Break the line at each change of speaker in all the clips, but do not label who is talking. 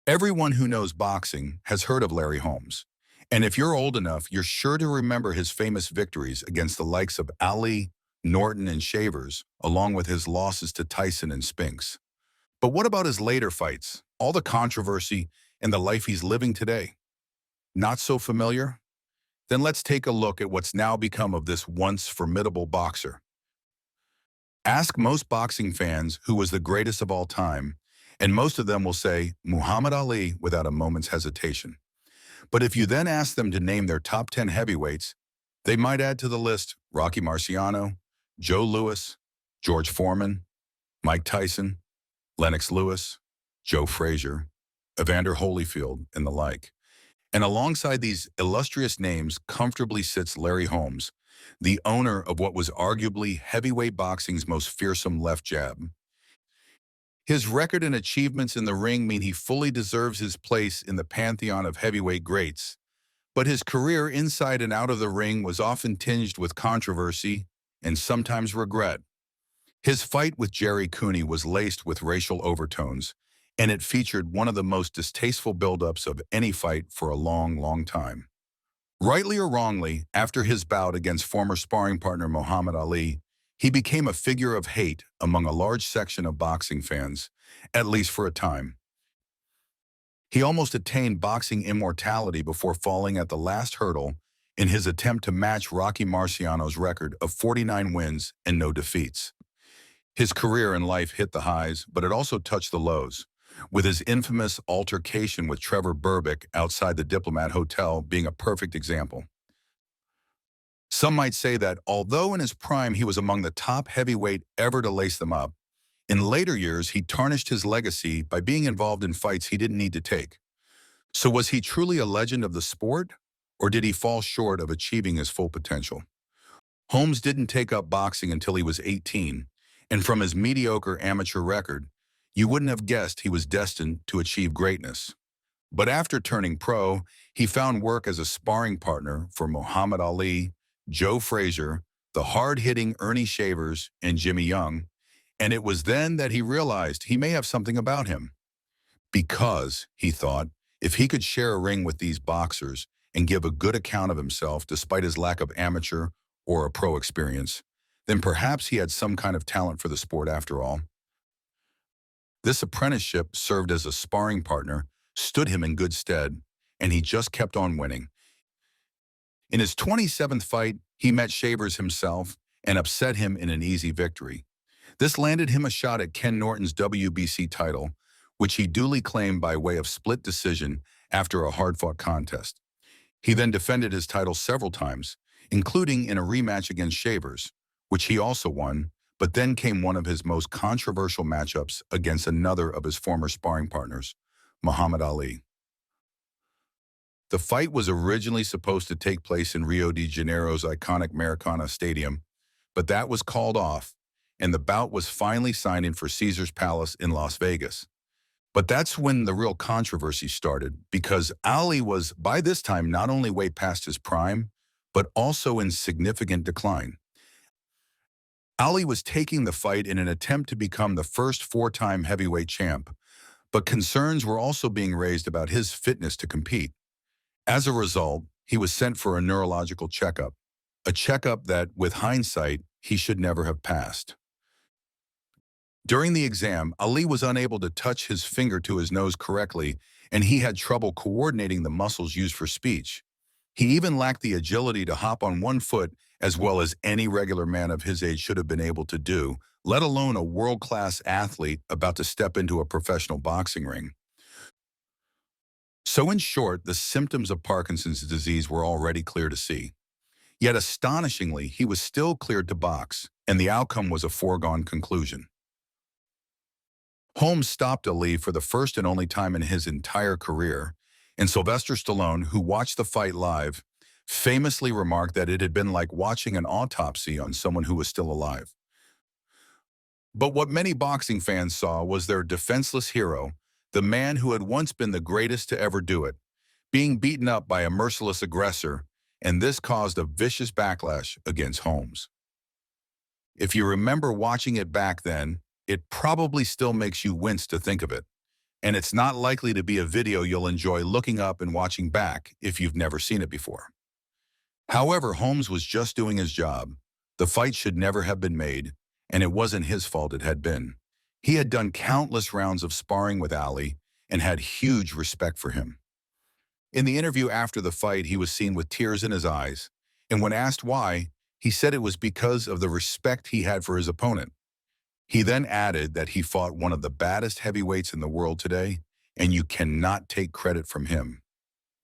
Everyone who knows boxing has heard of Larry Holmes. And if you're old enough, you're sure to remember his famous victories against the likes of Ali, Norton, and Shavers, along with his losses to Tyson and Spinks. But what about his later fights, all the controversy, and the life he's living today? Not so familiar? Then let's take a look at what's now become of this once formidable boxer. Ask most boxing fans who was the greatest of all time, and most of them will say Muhammad Ali without a moment's hesitation. But if you then ask them to name their top 10 heavyweights, they might add to the list Rocky Marciano, Joe Louis, George Foreman, Mike Tyson, Lennox Lewis, Joe Frazier, Evander Holyfield, and the like. And alongside these illustrious names comfortably sits Larry Holmes, the owner of what was arguably heavyweight boxing's most fearsome left jab. His record and achievements in the ring mean he fully deserves his place in the pantheon of heavyweight greats, but his career inside and out of the ring was often tinged with controversy and sometimes regret. His fight with Jerry Cooney was laced with racial overtones, and it featured one of the most distasteful buildups of any fight for a long, long time. Rightly or wrongly, after his bout against former sparring partner Muhammad Ali, he became a figure of hate among a large section of boxing fans, at least for a time. He almost attained boxing immortality before falling at the last hurdle in his attempt to match Rocky Marciano's record of 49 wins and no defeats. His career in life hit the highs, but it also touched the lows, with his infamous altercation with Trevor Berbick outside the Diplomat Hotel being a perfect example. Some might say that although in his prime he was among the top heavyweight ever to lace them up, in later years he tarnished his legacy by being involved in fights he didn't need to take. So was he truly a legend of the sport, or did he fall short of achieving his full potential? Holmes didn't take up boxing until he was 18, and from his mediocre amateur record, you wouldn't have guessed he was destined to achieve greatness. But after turning pro, he found work as a sparring partner for Muhammad Ali, Joe Frazier, the hard-hitting Ernie Shavers, and Jimmy Young, and it was then that he realized he may have something about him. Because, he thought, if he could share a ring with these boxers and give a good account of himself despite his lack of amateur or a pro experience, then perhaps he had some kind of talent for the sport after all. This apprenticeship served as a sparring partner, stood him in good stead, and he just kept on winning. In his 27th fight, he met Shavers himself and upset him in an easy victory. This landed him a shot at Ken Norton's WBC title, which he duly claimed by way of split decision after a hard-fought contest. He then defended his title several times, including in a rematch against Shavers, which he also won, but then came one of his most controversial matchups against another of his former sparring partners, Muhammad Ali. The fight was originally supposed to take place in Rio de Janeiro's iconic Maracana Stadium, but that was called off, and the bout was finally signed in for Caesar's Palace in Las Vegas. But that's when the real controversy started, because Ali was, by this time, not only way past his prime, but also in significant decline. Ali was taking the fight in an attempt to become the first four-time heavyweight champ, but concerns were also being raised about his fitness to compete. As a result, he was sent for a neurological checkup, a checkup that, with hindsight, he should never have passed. During the exam, Ali was unable to touch his finger to his nose correctly, and he had trouble coordinating the muscles used for speech. He even lacked the agility to hop on one foot as well as any regular man of his age should have been able to do, let alone a world-class athlete about to step into a professional boxing ring. So in short, the symptoms of Parkinson's disease were already clear to see. Yet astonishingly, he was still cleared to box, and the outcome was a foregone conclusion. Holmes stopped Ali for the first and only time in his entire career, and Sylvester Stallone, who watched the fight live, famously remarked that it had been like watching an autopsy on someone who was still alive. But what many boxing fans saw was their defenseless hero, the man who had once been the greatest to ever do it, being beaten up by a merciless aggressor, and this caused a vicious backlash against Holmes. If you remember watching it back then, it probably still makes you wince to think of it. and it's not likely to be a video you'll enjoy looking up and watching back if you've never seen it before. However, Holmes was just doing his job. The fight should never have been made, and it wasn't his fault it had been. He had done countless rounds of sparring with Ali and had huge respect for him. In the interview after the fight, he was seen with tears in his eyes, and when asked why, he said it was because of the respect he had for his opponent. He then added that he fought one of the baddest heavyweights in the world today, and you cannot take credit from him.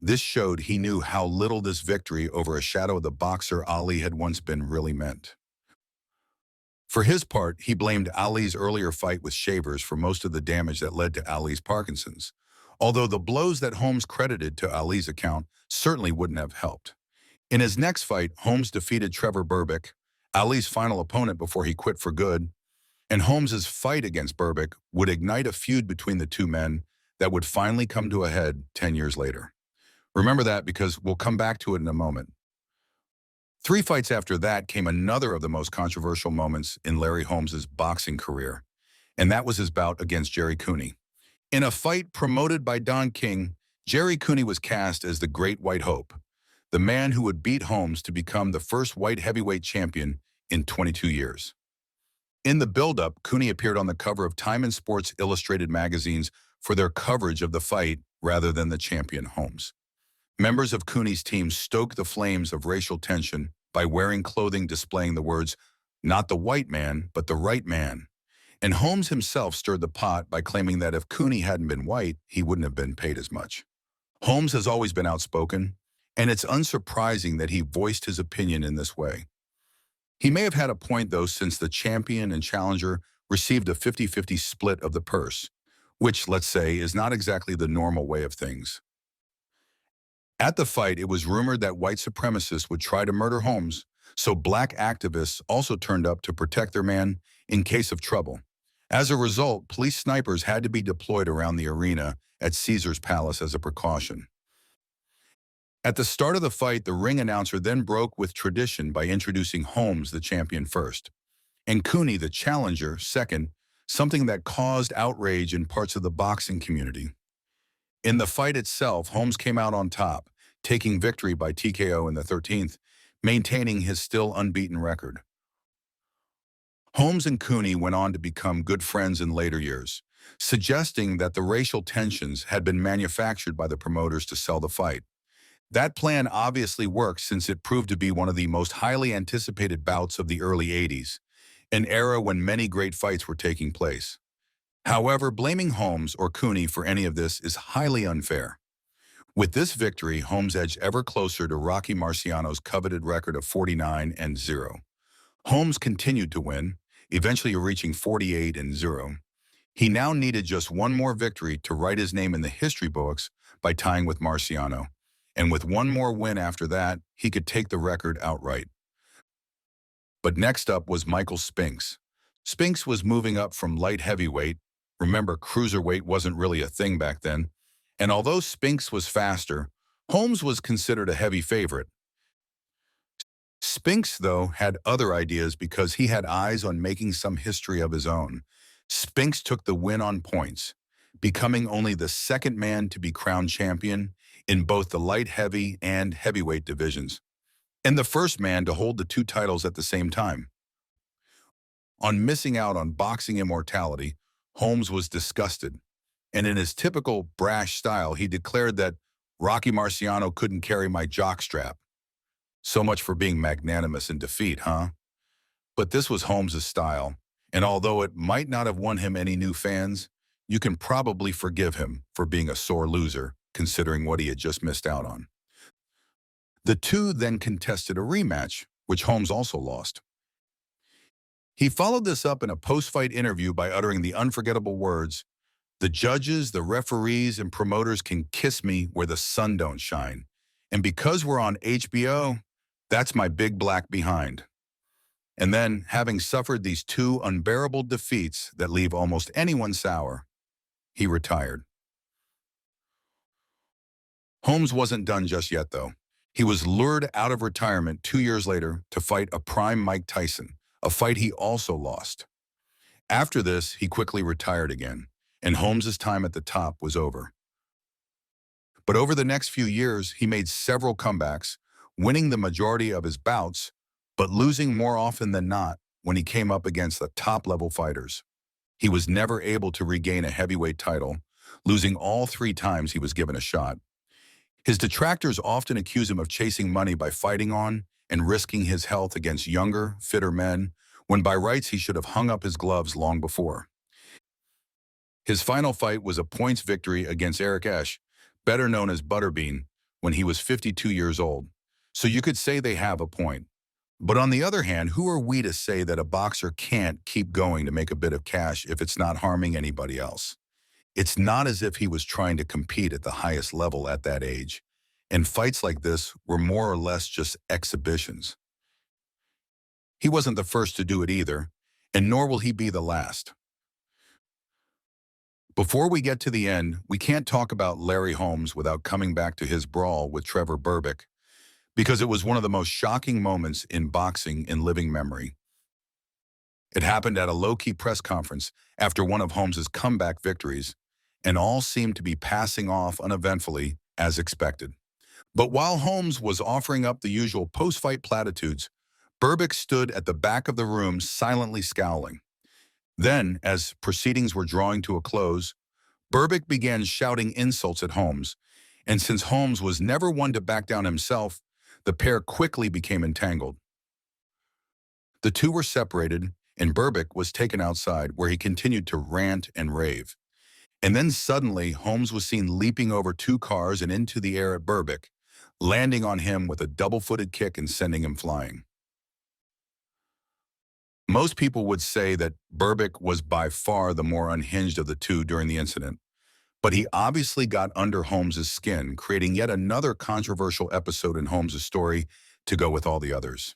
This showed he knew how little this victory over a shadow of the boxer Ali had once been really meant. For his part, he blamed Ali's earlier fight with Shavers for most of the damage that led to Ali's Parkinson's, although the blows that Holmes credited to Ali's account certainly wouldn't have helped. In his next fight, Holmes defeated Trevor Berbick, Ali's final opponent before he quit for good, and Holmes's fight against Berbick would ignite a feud between the two men that would finally come to a head 10 years later. Remember that because we'll come back to it in a moment. 3 fights after that came another of the most controversial moments in Larry Holmes's boxing career, and that was his bout against Jerry Cooney. In a fight promoted by Don King, Jerry Cooney was cast as the Great White Hope, the man who would beat Holmes to become the first white heavyweight champion in 22 years. In the build-up, Cooney appeared on the cover of Time and Sports Illustrated magazines for their coverage of the fight rather than the champion Holmes. Members of Cooney's team stoked the flames of racial tension by wearing clothing displaying the words, "Not the white man, but the right man." And Holmes himself stirred the pot by claiming that if Cooney hadn't been white, he wouldn't have been paid as much. Holmes has always been outspoken, and it's unsurprising that he voiced his opinion in this way. He may have had a point, though, since the champion and challenger received a 50-50 split of the purse, which, let's say, is not exactly the normal way of things. At the fight, it was rumored that white supremacists would try to murder Holmes, so black activists also turned up to protect their man in case of trouble. As a result, police snipers had to be deployed around the arena at Caesar's Palace as a precaution. At the start of the fight, the ring announcer then broke with tradition by introducing Holmes, the champion, first, and Cooney, the challenger, second, something that caused outrage in parts of the boxing community. In the fight itself, Holmes came out on top, taking victory by TKO in the 13th, maintaining his still unbeaten record. Holmes and Cooney went on to become good friends in later years, suggesting that the racial tensions had been manufactured by the promoters to sell the fight. That plan obviously worked since it proved to be one of the most highly anticipated bouts of the early 80s, an era when many great fights were taking place. However, blaming Holmes or Cooney for any of this is highly unfair. With this victory, Holmes edged ever closer to Rocky Marciano's coveted record of 49-0. Holmes continued to win, eventually reaching 48-0. He now needed just one more victory to write his name in the history books by tying with Marciano, and with one more win after that, he could take the record outright. But next up was Michael Spinks. Spinks was moving up from light heavyweight. Remember, cruiserweight wasn't really a thing back then. And although Spinks was faster, Holmes was considered a heavy favorite. Spinks, though, had other ideas because he had eyes on making some history of his own. Spinks took the win on points, becoming only the second man to be crowned champion in both the light heavy and heavyweight divisions, and the first man to hold the 2 titles at the same time. On missing out on boxing immortality, Holmes was disgusted, and in his typical brash style, he declared that Rocky Marciano couldn't carry my jockstrap. So much for being magnanimous in defeat, huh? But this was Holmes' style, and although it might not have won him any new fans, you can probably forgive him for being a sore loser, considering what he had just missed out on. The two then contested a rematch, which Holmes also lost. He followed this up in a post-fight interview by uttering the unforgettable words, "The judges, the referees, and promoters can kiss me where the sun don't shine. And because we're on HBO, that's my big black behind." And then, having suffered these 2 unbearable defeats that leave almost anyone sour, he retired. Holmes wasn't done just yet, though. He was lured out of retirement 2 years later to fight a prime Mike Tyson, a fight he also lost. After this, he quickly retired again, and Holmes's time at the top was over. But over the next few years, he made several comebacks, winning the majority of his bouts, but losing more often than not when he came up against the top-level fighters. He was never able to regain a heavyweight title, losing all 3 times he was given a shot. His detractors often accuse him of chasing money by fighting on and risking his health against younger, fitter men, when by rights he should have hung up his gloves long before. His final fight was a points victory against Eric Esch, better known as Butterbean, when he was 52 years old. So you could say they have a point. But on the other hand, who are we to say that a boxer can't keep going to make a bit of cash if it's not harming anybody else? It's not as if he was trying to compete at the highest level at that age. And fights like this were more or less just exhibitions. He wasn't the first to do it either, and nor will he be the last. Before we get to the end, we can't talk about Larry Holmes without coming back to his brawl with Trevor Berbick, because it was one of the most shocking moments in boxing in living memory. It happened at a low-key press conference after one of Holmes's comeback victories, and all seemed to be passing off uneventfully as expected. But while Holmes was offering up the usual post-fight platitudes, Berbick stood at the back of the room silently scowling. Then, as proceedings were drawing to a close, Berbick began shouting insults at Holmes, and since Holmes was never one to back down himself, the pair quickly became entangled. The two were separated, and Berbick was taken outside, where he continued to rant and rave. And then suddenly, Holmes was seen leaping over 2 cars and into the air at Berbick, landing on him with a double-footed kick and sending him flying. Most people would say that Berbick was by far the more unhinged of the two during the incident, but he obviously got under Holmes's skin, creating yet another controversial episode in Holmes's story to go with all the others.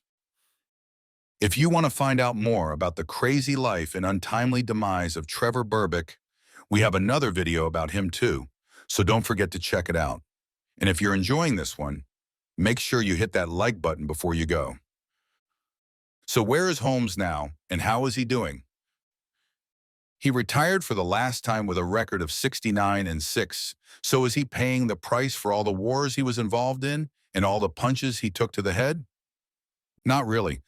If you want to find out more about the crazy life and untimely demise of Trevor Berbick, we have another video about him too, so don't forget to check it out. And if you're enjoying this one, make sure you hit that like button before you go. So where is Holmes now, and how is he doing? He retired for the last time with a record of 69-6. So is he paying the price for all the wars he was involved in and all the punches he took to the head? Not really.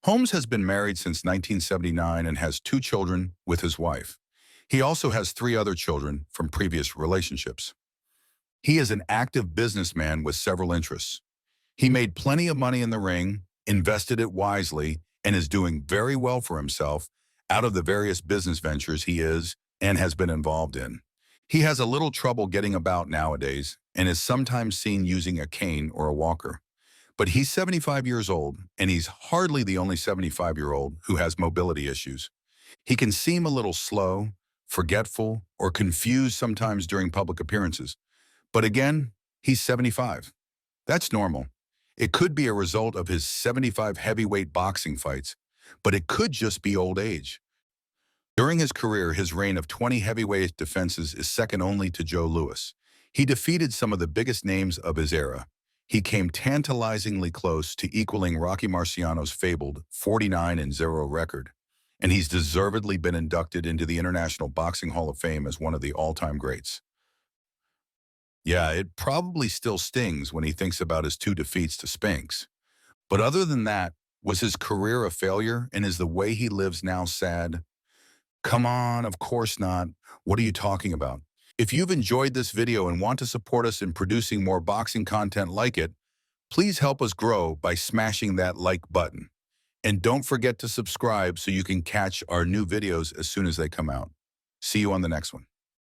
Holmes has been married since 1979 and has 2 children with his wife. He also has 3 other children from previous relationships. He is an active businessman with several interests. He made plenty of money in the ring, invested it wisely, and is doing very well for himself out of the various business ventures he is and has been involved in. He has a little trouble getting about nowadays and is sometimes seen using a cane or a walker. But he's 75 years old, and he's hardly the only 75-year-old who has mobility issues. He can seem a little slow, forgetful, or confused sometimes during public appearances. But again, he's 75. That's normal. It could be a result of his 75 heavyweight boxing fights, but it could just be old age. During his career, his reign of 20 heavyweight defenses is second only to Joe Louis. He defeated some of the biggest names of his era. He came tantalizingly close to equaling Rocky Marciano's fabled 49-0 record, and he's deservedly been inducted into the International Boxing Hall of Fame as one of the all-time greats. Yeah, it probably still stings when he thinks about his 2 defeats to Spinks. But other than that, was his career a failure, and is the way he lives now sad? Come on, of course not. What are you talking about? If you've enjoyed this video and want to support us in producing more boxing content like it, please help us grow by smashing that like button. And don't forget to subscribe so you can catch our new videos as soon as they come out. See you on the next one.